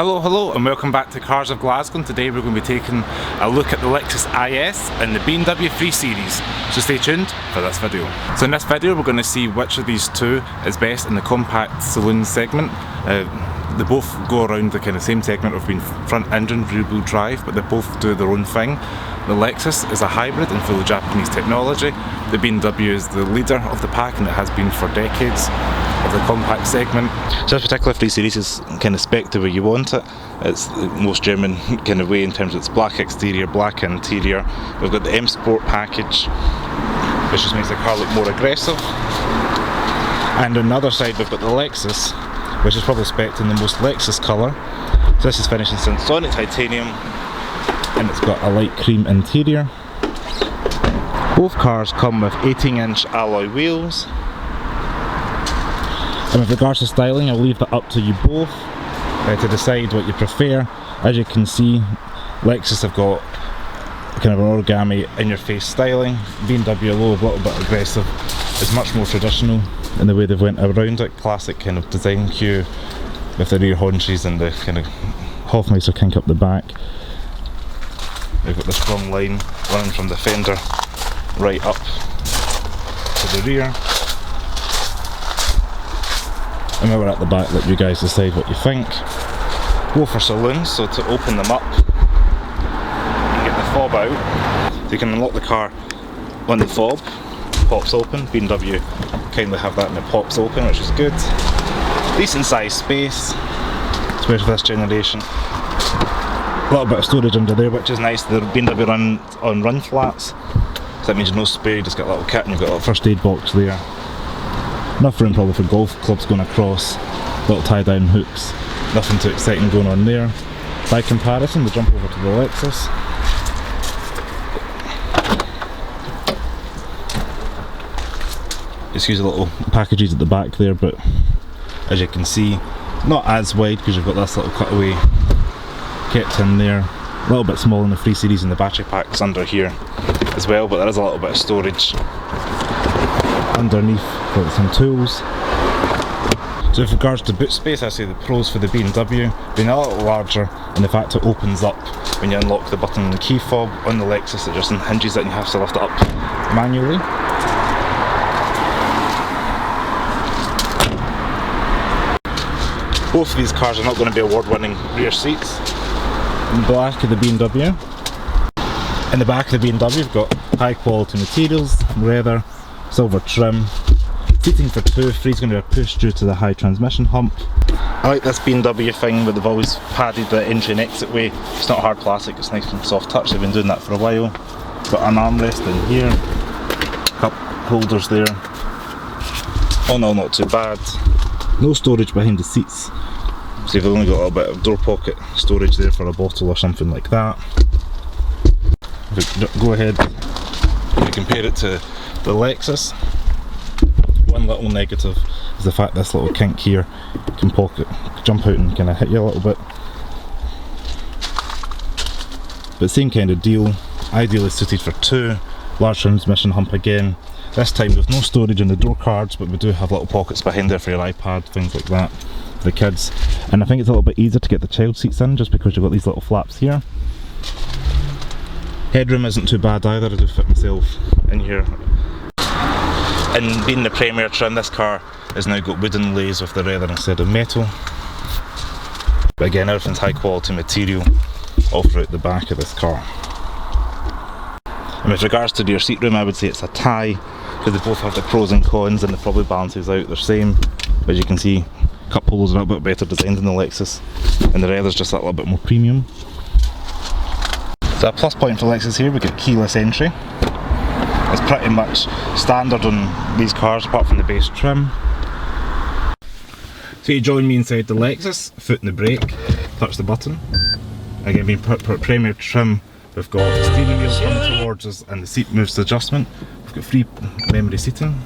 Hello and welcome back to Cars of Glasgow, and today we're going to be taking a look at the Lexus IS and the BMW 3 Series, so stay tuned for this video. So in this video we're going to see which of these two is best in the compact saloon segment. They both go around the kind of same segment of being front engine, rear wheel drive, but they both do their own thing. The Lexus is a hybrid and full of Japanese technology. The BMW is the leader of the pack, and it has been for decades, of the compact segment. So this particular 3 Series is kind of spec'd the way you want it. It's the most German kind of way in terms of its black exterior, black interior. We've got the M Sport package, which just makes the car look more aggressive. And on the other side we've got the Lexus, which is probably spec'd in the most Lexus colour. So this is finished in Sonic titanium, and it's got a light cream interior. Both cars come with 18-inch alloy wheels. And with regards to styling, I'll leave that up to you both to decide what you prefer. As you can see, Lexus have got kind of an origami in-your-face styling. BMW, although a little bit aggressive, is much more traditional in the way they've went around it. Classic kind of design cue with the rear haunches and the kind of Hofmeister kink up the back. We've got the strong line running from the fender right up to the rear. And when we're at the back, let you guys decide what you think. Go for saloons, so to open them up and get the fob out, so you can unlock the car when the fob pops open. BMW kindly have that and it pops open, which is good. Decent sized space, especially for this generation. A little bit of storage under there, which is nice. The BMW run on run flats, so that means you've no spare, you just got a little kit and you've got a little first aid box there. Enough room probably for golf clubs going across, little tie down hooks, nothing too exciting going on there. By comparison, we jump over to the Lexus. Excuse the little packages at the back there, but as you can see, not as wide because you've got this little cutaway kept in there. A little bit small in the 3 Series, and the battery pack's under here as well, but there is a little bit of storage underneath for some tools. So with regards to boot space, I say the pros for the BMW being a little larger, and the fact it opens up when you unlock the button and the key fob. On the Lexus it just unhinges it and you have to lift it up manually. Both of these cars are not going to be award-winning rear seats. In the back of the BMW, we've got high quality materials, leather, silver trim. Seating for two, three's going to be a push due to the high transmission hump. I like this BMW thing where they've always padded the entry and exit way. It's not hard plastic, it's nice and soft touch. They've been doing that for a while. Got an armrest in here, cup holders there. All in all, not too bad. No storage behind the seats, so you've only got a little bit of door pocket storage there for a bottle or something like that. If we go ahead and compare it to the Lexus, one little negative is the fact this little kink here can jump out and kind of hit you a little bit. But same kind of deal, ideally suited for two. Large transmission hump again, this time with no storage in the door cards, but we do have little pockets behind there for your iPad, things like that for the kids. And I think it's a little bit easier to get the child seats in just because you've got these little flaps here. Headroom isn't too bad either, I do fit myself in here. And being the Premier trim, this car has now got wooden inlays with the leather instead of metal. But again, everything's high quality material all throughout the back of this car. And with regards to your seat room, I would say it's a tie, because they both have the pros and cons, and it probably balances out the same. But as you can see, cup holders are a little bit better designed than the Lexus, and the leather's just a little bit more premium. So a plus point for Lexus here, we get keyless entry. It's pretty much standard on these cars apart from the base trim. So you join me inside the Lexus, foot in the brake, touch the button. Again, being Premier trim, we've got the steering wheel coming towards us and the seat moves to adjustment. We've got free memory seating.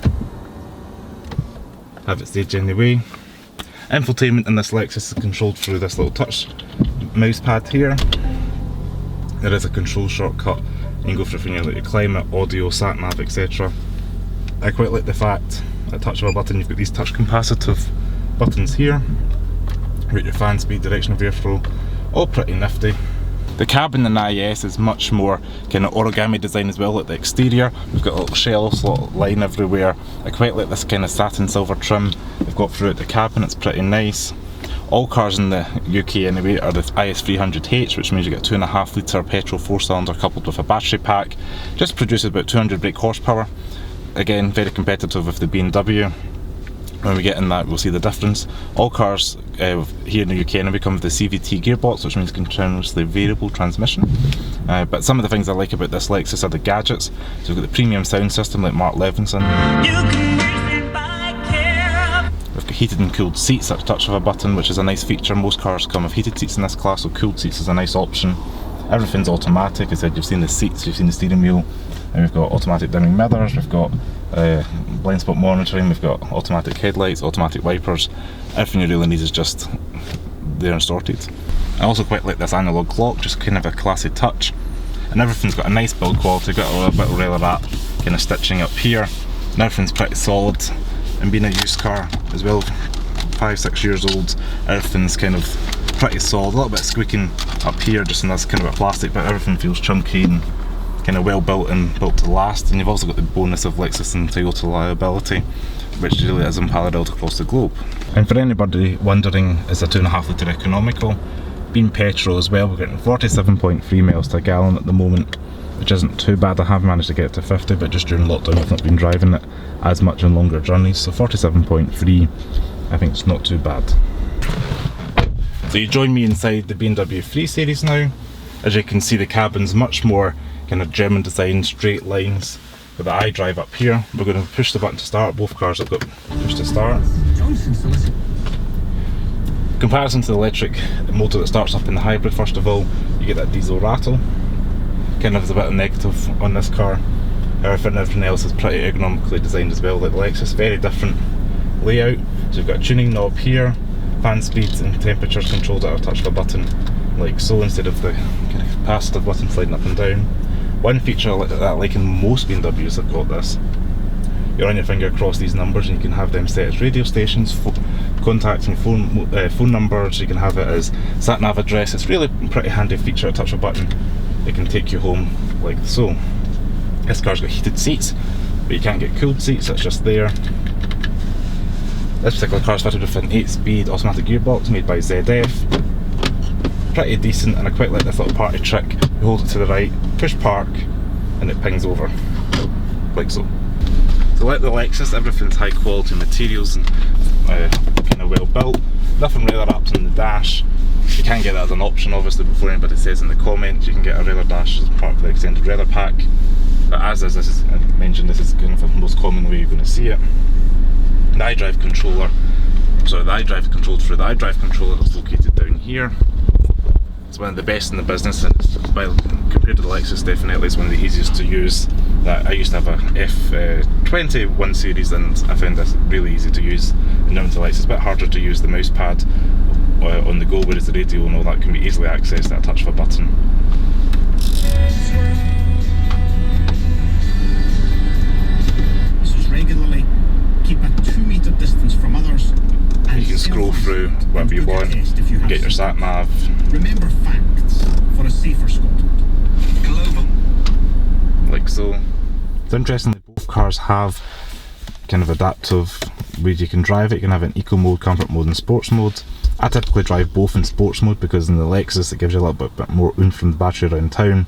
Have it staged anyway. Infotainment in this Lexus is controlled through this little touch mouse pad here. There is a control shortcut. You can go for things like your climate, audio, sat nav, etc. I quite like the fact at touch of a button you've got these touch capacitive buttons here. Got your fan speed, direction of airflow, all pretty nifty. The cabin in the IS is much more kind of origami design as well, like the exterior. We've got a little shelves, a little line everywhere. I quite like this kind of satin silver trim they've got throughout the cabin, it's pretty nice. All cars in the UK anyway are the IS300H, which means you get 2.5 litre petrol 4-cylinder coupled with a battery pack. Just produces about 200 brake horsepower. Again, very competitive with the BMW. When we get in that, we'll see the difference. All cars here in the UK anyway come with the Cvt Gearbox, which means continuously variable transmission. But some of the things I like about this Lexus are the gadgets. So we've got the premium sound system like Mark Levinson. We've got heated and cooled seats at the touch of a button, which is a nice feature. Most cars come with heated seats in this class, so cooled seats is a nice option. Everything's automatic. I said you've seen the seats, you've seen the steering wheel, and we've got automatic dimming mirrors, we've got blind spot monitoring, we've got automatic headlights, automatic wipers. Everything you really need is just there and sorted. I also quite like this analog clock, just kind of a classy touch. And everything's got a nice build quality, got a little bit of rail wrap kind of stitching up here, and everything's pretty solid. And being a used car as well, 5-6 years old, everything's kind of pretty solid. A little bit squeaking up here just in this kind of a plastic, but everything feels chunky and kind of well built and built to last. And you've also got the bonus of Lexus Untitled Reliability, which really is unparalleled across the globe. And for anybody wondering, is a 2.5 litre economical? Being petrol as well, we're getting 47.3 miles to a gallon at the moment, which isn't too bad. I have managed to get to 50, but just during lockdown I've not been driving it as much on longer journeys, so 47.3 I think it's not too bad. So you join me inside the BMW 3 Series now. As you can see, the cabin's much more kind of German design, straight lines, with the Idrive up here. We're going to push the button to start. Both cars have got push to start. In comparison to the electric motor that starts up in the hybrid, first of all, you get that diesel rattle. Kind of is a bit of negative on this car. Everything else is pretty ergonomically designed as well, like the Lexus. Very different layout. So you've got a tuning knob here, fan speeds and temperatures controlled at a touch of a button, like so, instead of the kind of capacitive button sliding up and down. One feature that I like in most BMWs have got this. You run your finger across these numbers and you can have them set as radio stations, contacting phone numbers. You can have it as sat-nav address. It's really a pretty handy feature at a touch of a button. It can take you home like so. This car's got heated seats, but you can't get cooled seats, that's just there. This particular car's fitted with an 8-speed automatic gearbox made by ZF. Pretty decent, and I quite like this little party trick. You hold it to the right, push park, and it pings over, like so. So like the Lexus, everything's high quality materials and kind of well built. Nothing rail wrapped on the dash. You can get that as an option, obviously, before anybody says in the comments. You can get a railer dash as part of the extended railer pack. But as is, this is, I mentioned, this is kind of the most common way you're going to see it. The Idrive controller, sorry, the Idrive controlled through the Idrive controller that's located down here. It's one of the best in the business, and it's, compared to the Lexus, definitely it's one of the easiest to use. I used to have a F30 1 Series, and I found this really easy to use. And now into Lexus, it's a bit harder to use the mouse pad on the go, whereas the radio and all that can be easily accessed at a touch of a button. This is regularly keep a 2-metre distance from others. And you can scroll through whatever you want, get your sat nav. Remember facts for a safer Scotland. Global. Like so. It's interesting that both cars have kind of adaptive ways you can drive it. You can have an eco mode, comfort mode and sports mode. I typically drive both in sports mode because in the Lexus it gives you a little bit more oomph from the battery around town.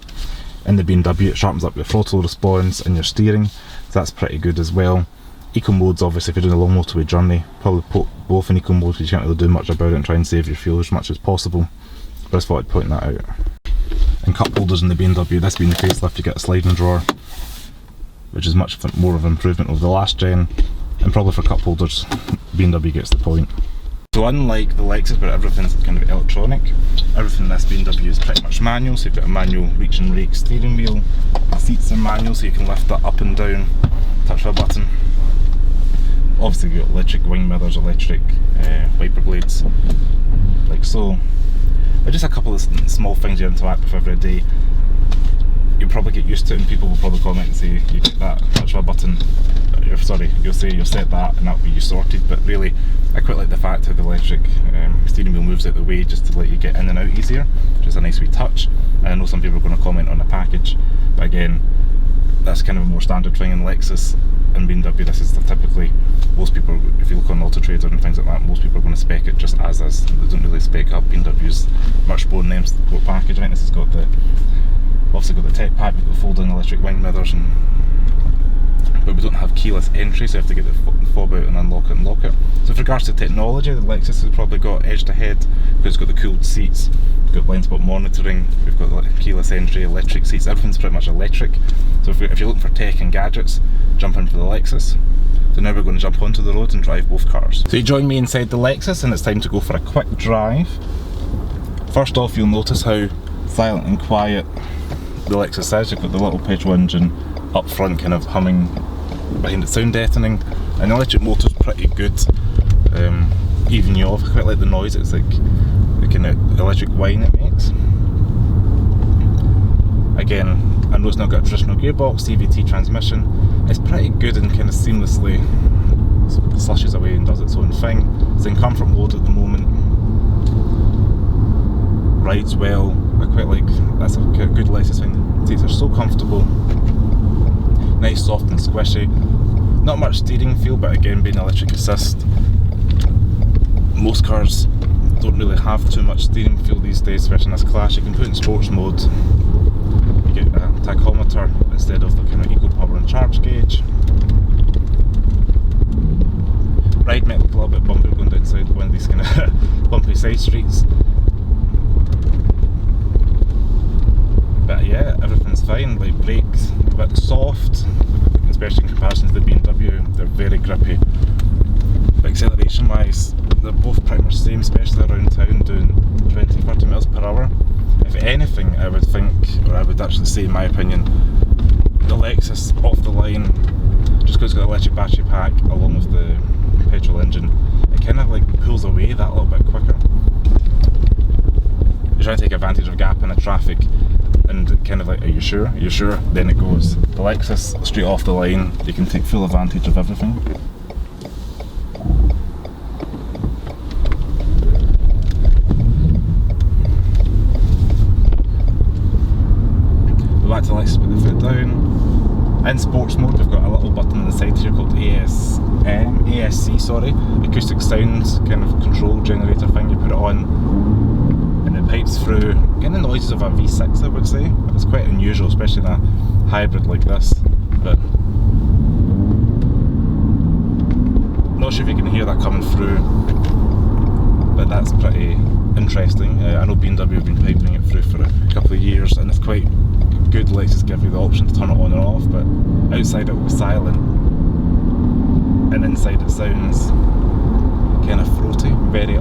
In the BMW it sharpens up your throttle response and your steering, so that's pretty good as well. Eco modes, obviously, if you're doing a long motorway journey, probably put both in eco mode because you can't really do much about it and try and save your fuel as much as possible. But I just thought I'd point that out. And cup holders in the BMW, this being the facelift, you get a sliding drawer, which is much more of an improvement over the last gen, and probably for cup holders, BMW gets the point. So unlike the Lexus where everything's kind of electronic, everything in this BMW is pretty much manual. So you've got a manual reach and rake steering wheel, the seats are manual so you can lift that up and down, touch of a button. Obviously you've got electric wing mirrors, electric wiper blades, like so. But just a couple of small things you interact with every day. you'll probably get used to it, and people will probably comment and say you get that touch of a button, sorry, you'll say you'll set that and that'll be you sorted. But really, I quite like the fact how the electric steering wheel moves out the way just to let you get in and out easier, which is a nice wee touch. And I know some people are going to comment on the package, but again, that's kind of a more standard thing in Lexus and BMW. This is typically, most people, if you look on Auto Trader and things like that, most people are going to spec it just as is. They don't really spec up BMW's much more names package. I think this has got the, obviously got the tech pack, we've got the folding electric wing mirrors, but we don't have keyless entry, so you have to get the fob out and unlock it and lock it. So with regards to technology, the Lexus has probably got edged ahead because it's got the cooled seats, we've got blind spot monitoring, we've got keyless entry, electric seats, everything's pretty much electric. So if you're looking for tech and gadgets, jump in for the Lexus. So now we're going to jump onto the road and drive both cars. So you join me inside the Lexus and it's time to go for a quick drive. First off, you'll notice how silent and quiet the Lexus is. You've got the little petrol engine up front kind of humming behind it, sound deadening, and the electric motor's pretty good, even you off. I quite like the noise, it's like the kind of electric whine it makes. Again, I know it's not got a traditional gearbox, Cvt transmission, it's pretty good and kind of seamlessly slushes away and does its own thing. It's in comfort mode at the moment, rides well. I quite like, that's a good Lexus thing, the seats are so comfortable, nice, soft and squishy. Not much steering feel, but again, being electric assist, most cars don't really have too much steering feel these days, especially in this class. You can put it in sports mode, you get a tachometer instead of the kind of eco power and charge gauge. Ride might look a little bit bumpy going down one of these kind of bumpy side streets, but yeah, everything's fine. Like brakes, a bit soft, especially in comparison to the BMW, they're very grippy. But acceleration wise, they're both pretty much the same, especially around town doing 20-30 miles per hour. If anything, I would think, or I would actually say in my opinion, the Lexus off the line, just because it's got an electric battery pack along with the petrol engine, it kind of like pulls away that little bit quicker. You're trying to take advantage of a gap in the traffic, and kind of like, are you sure? Are you sure? Then it goes. The Lexus, straight off the line, you can take full advantage of everything. Go back to the Lexus, put the foot down. In sports mode, we've got a little button on the side here called ASC, sorry, acoustic sounds kind of control generator thing. You put it on, and it pipes through, getting the noises of a V6, I would say. It's quite unusual, especially in a hybrid like this. But not sure if you can hear that coming through, but that's pretty interesting. I know BMW have been piping it through for a couple of years, and it's quite good. Lexus give you the option to turn it on and off, but outside it will be silent, and inside it sounds kind of throaty, very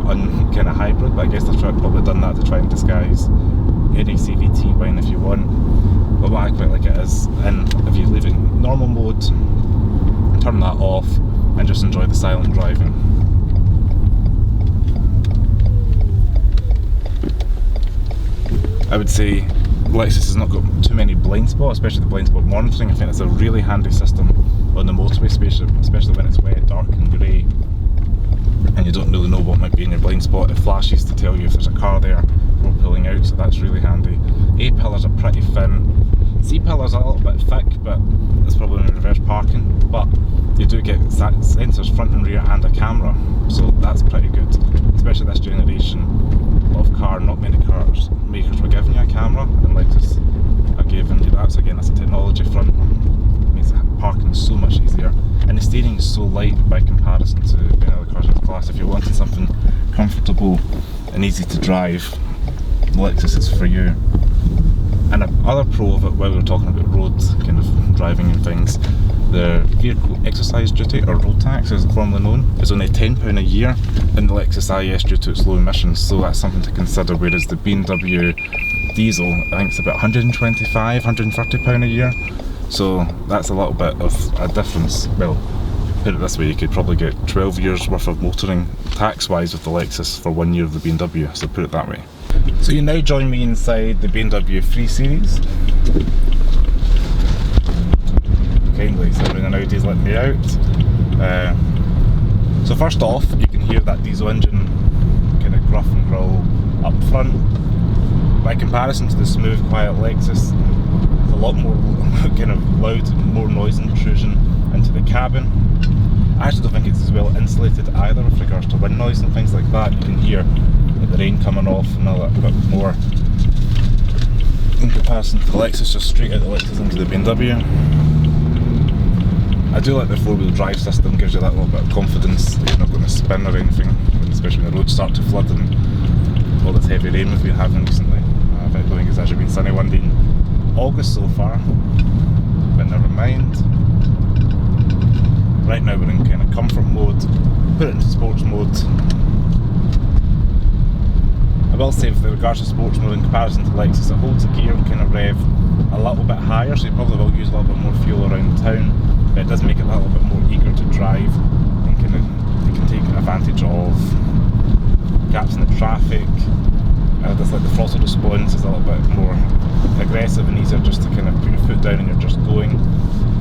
kind of hybrid. But I guess they've probably done that to try and disguise any CVT whine if you want. But what I quite like it is, and if you leave it in normal mode, turn that off, and just enjoy the silent driving. I would say Lexus has not got too many blind spots, especially the blind spot monitoring. I think that's a really handy system on the motorway, especially when it's wet, dark and grey, and you don't really know what might be in your blind spot. It flashes to tell you if there's a car there before pulling out, so that's really handy. A-pillars are pretty thin. C-pillars are a little bit thick, but that's probably in reverse parking. But you do get sensors front and rear and a camera, so that's pretty good. Especially this generation of car, not many cars makers were giving you a camera, and Lexus are giving you that. So again, that's a technology front. It makes parking so much easier, and the steering is so light by comparison to many other cars in this class. If you're wanting something comfortable and easy to drive, Lexus is for you. And another pro of it, while we were talking about road kind of driving and things, the vehicle exercise duty, or road tax as it's formerly known, is only £10 a year in the Lexus IS due to its low emissions, so that's something to consider. Whereas the BMW diesel, I think it's about £125, £130 a year, so that's a little bit of a difference. Well, put it this way, you could probably get 12 years worth of motoring tax wise with the Lexus for 1 year of the BMW, so put it that way. So you now join me inside the BMW 3 Series. kindly serving an Audi's letting me out. So first off, you can hear that diesel engine kind of gruff and growl up front. By comparison to the smooth, quiet Lexus, it's a lot more kind of loud, more noise intrusion into the cabin. I actually don't think it's as well insulated either with regards to wind noise and things like that. You can hear the rain coming off and all that a bit more in comparison to the Lexus, just straight out the Lexus into the BMW. I do like the 4-wheel drive system, gives you that little bit of confidence that you're not going to spin or anything, especially when the roads start to flood and all this heavy rain we've been having recently. I don't think it's actually been sunny one day in August so far, but never mind. Right now we're in kind of comfort mode, put it into sports mode. I will say with regards to sports mode in comparison to Lexus, it holds the gear and kind of rev a little bit higher, so you probably will use a little bit more fuel around town, but it does make it a little bit more eager to drive and kind of you can take advantage of gaps in the traffic. There's like the throttle response is a little bit more aggressive and easier just to kind of put your foot down and you're just going.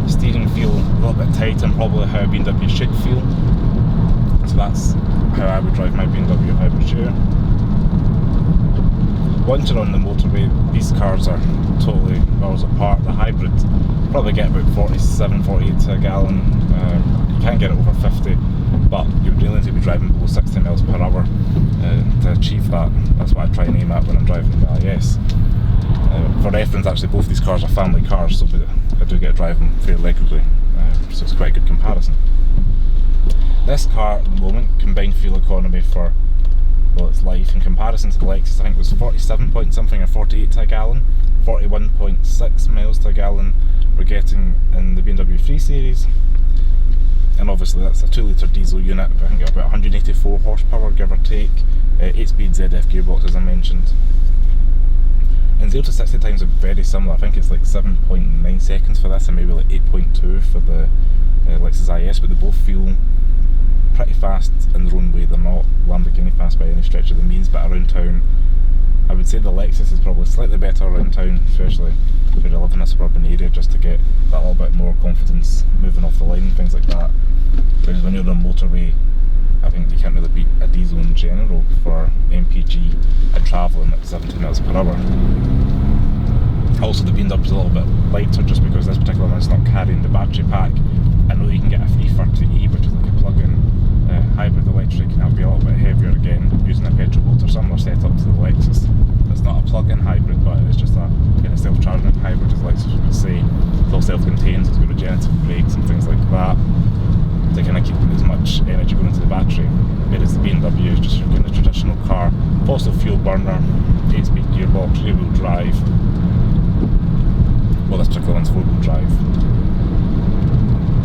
Steering feel a little bit tight and probably how a BMW should feel. So that's how I would drive my BMW if I was you. Once you're on the motorway, these cars are totally miles apart. The hybrid probably get about 47, 48 to a gallon. You can get it over 50, but you would really need to be driving below 60 miles per hour to achieve that. That's what I try and aim at when I'm driving the IS. For reference, actually both these cars are family cars, so I do get to drive them fairly regularly, so it's quite a good comparison. This car at the moment, combined fuel economy for its life in comparison to the Lexus, I think it was 47 point something or 48 to a gallon, 41.6 miles to a gallon we're getting in the BMW 3 Series. And obviously that's a 2 litre diesel unit, I think about 184 horsepower give or take, 8-speed Cvt Gearbox as I mentioned. And 0 to 60 times are very similar. I think it's like 7.9 seconds for this and maybe like 8.2 for the Lexus IS, but they both feel pretty fast in their own way. They're not Lamborghini fast by any stretch of the means, but around town I would say the Lexus is probably slightly better around town, especially if you live in a suburban area, just to get that little bit more confidence moving off the line and things like that. Whereas when you're on a motorway, I think you can't really beat a diesel in general for MPG and travelling at 70 miles per hour. Also the BMW is a little bit lighter just because this particular one's not carrying the battery pack. I know you can get a F30, which is like a plug-in hybrid electric, and that'll be a little bit heavier again, using a petrol motor, similar setup to the Lexus. It's not a plug-in hybrid, but it's just a kind of self-charging hybrid, as Lexus would say. It's all self-contained, it's got regenerative brakes and things like that to kind of keep as much energy going into the battery. Whereas the BMW is just your kind of traditional car, fossil fuel burner, 8-speed gearbox, rear-wheel drive. Well, this particular one's 4-wheel drive.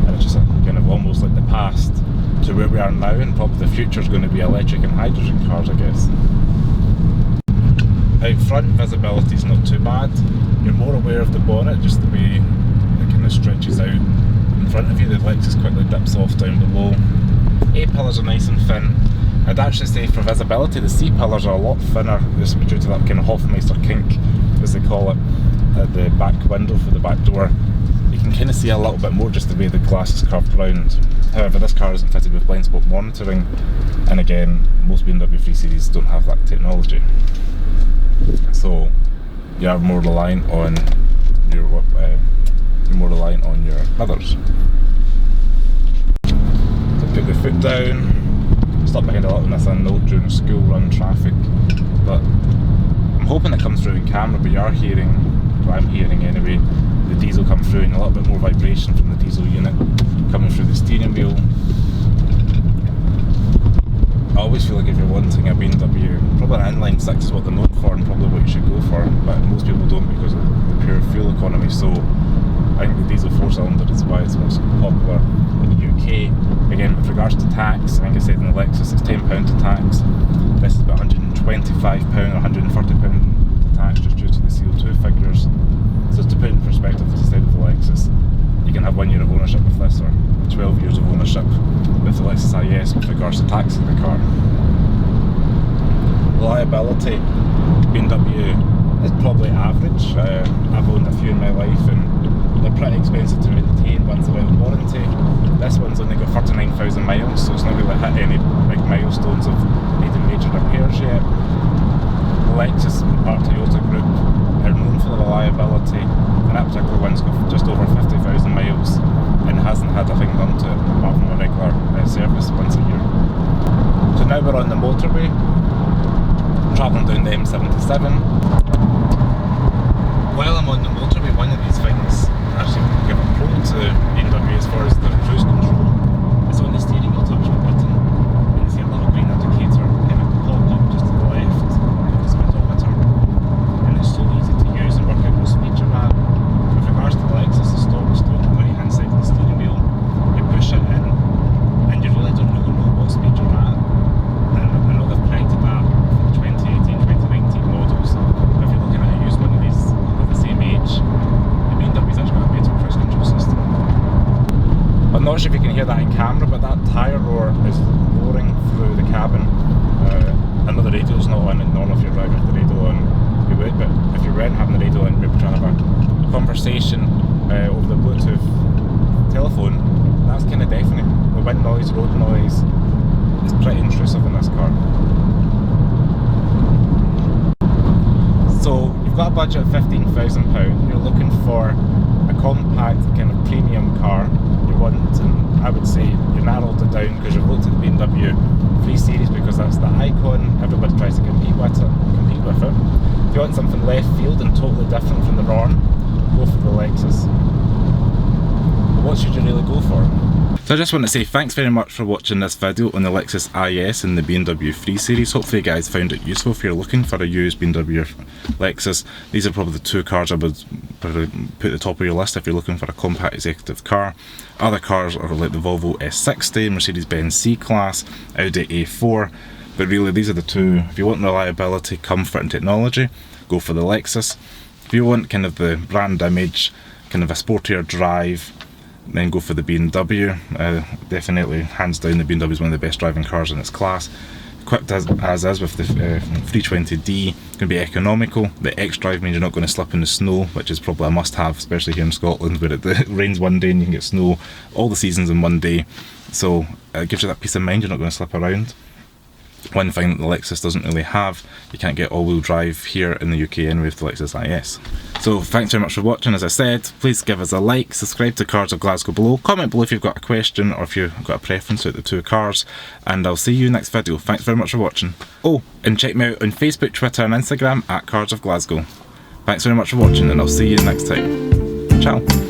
And it's just a kind of almost like the past to where we are now, and probably the future is going to be electric and hydrogen cars, I guess. Out front, visibility is not too bad. You're more aware of the bonnet, just the way it kind of stretches out in front of you. The Lexus quickly dips off down below. A-pillars are nice and thin. I'd actually say for visibility, the C-pillars are a lot thinner. This is due to that kind of Hofmeister kink, as they call it, at the back window for the back door. You can kind of see a little bit more just the way the glass is curved round. However, this car isn't fitted with blind spot monitoring, and again, most BMW 3 Series don't have that technology. So you are more reliant on your others. So put the foot down, stop behind a little Nissan Note during school run traffic, but I'm hoping it comes through in camera, but you are hearing, or I'm hearing anyway, the diesel come through and a little bit more vibration from the diesel unit coming through the steering wheel. I always feel like if you're wanting a BMW, probably an inline 6 is what they're known for and probably what you should go for, but most people don't because of the pure fuel economy. So I think the diesel 4-cylinder is why it's most popular in the UK. Again, with regards to tax, I think I said in the Lexus it's £10 to tax. This is about £125 or £130 to tax just due to the CO2 figures. So to put in perspective, instead of the Lexus, you can have 1 year of ownership with this, or 12 years of ownership with the Lexus IS with regards to taxing the car. Reliability, BMW is probably average. I've owned a few in my life and they're pretty expensive to maintain once they're out of warranty. This one's only got 39,000 miles, so it's not really hit any big milestones of needing major repairs yet. Lexus, part of the Toyota group, are known for the reliability, and that particular one's got just over 50,000 miles and hasn't had a thing done to it apart from a regular service once a year. So now we're on the motorway, travelling down the M77. While I'm on the motorway, one of these things actually give a pro to BMW as far as the cruise control. It's on the steering wheel touch button, and you see a little green indicator kind of pop up just to the left of the speedometer, and it's so easy to use and work out what speed you're at. With regards to the Lexus, the stop is still on the right hand side of the steering wheel. You push it in, and you really don't really know what speed you're at. And I know they've corrected that for the 2018, 2019 models. But if you're looking at a used one of these of the same age, the BMW's actually got a better cruise control system. I'm not sure if you can hear that in camera, but that tyre roar is roaring through the cabin. I know the radio's not on, and normally if you're driving with the radio on, you would, but if you weren't having the radio on, maybe trying to have a conversation over the Bluetooth telephone, that's kind of deafening. The wind noise, road noise, is pretty intrusive in this car. So you've got a budget of £15,000, you're looking for a compact kind of premium car. You want, and I would say you narrowed it down because you've looked at the BMW 3 Series because that's the icon, everybody tries to compete with it. If you want something left field and totally different from the norm, go for the Lexus. But what should you really go for? So I just want to say thanks very much for watching this video on the Lexus IS and the BMW 3 Series. Hopefully you guys found it useful if you're looking for a used BMW Lexus. These are probably the two cars I would probably put at the top of your list if you're looking for a compact executive car. Other cars are like the Volvo S60, Mercedes-Benz C-Class, Audi A4, but really these are the two. If you want reliability, comfort and technology, go for the Lexus. If you want kind of the brand image, kind of a sportier drive, then go for the BMW. Definitely, hands down, the BMW is one of the best driving cars in its class. Equipped as is with the 320D, going to be economical. The xDrive means you're not going to slip in the snow, which is probably a must-have, especially here in Scotland, where it rains one day and you can get snow all the seasons in one day. So it gives you that peace of mind you're not going to slip around. One thing that the Lexus doesn't really have, you can't get all-wheel drive here in the UK anyway with the Lexus IS. So thanks very much for watching. As I said, please give us a like, subscribe to Cars of Glasgow below, comment below if you've got a question or if you've got a preference out the two cars, and I'll see you next video. Thanks very much for watching. Oh, and check me out on Facebook, Twitter and Instagram at Cars of Glasgow. Thanks very much for watching, and I'll see you next time. Ciao.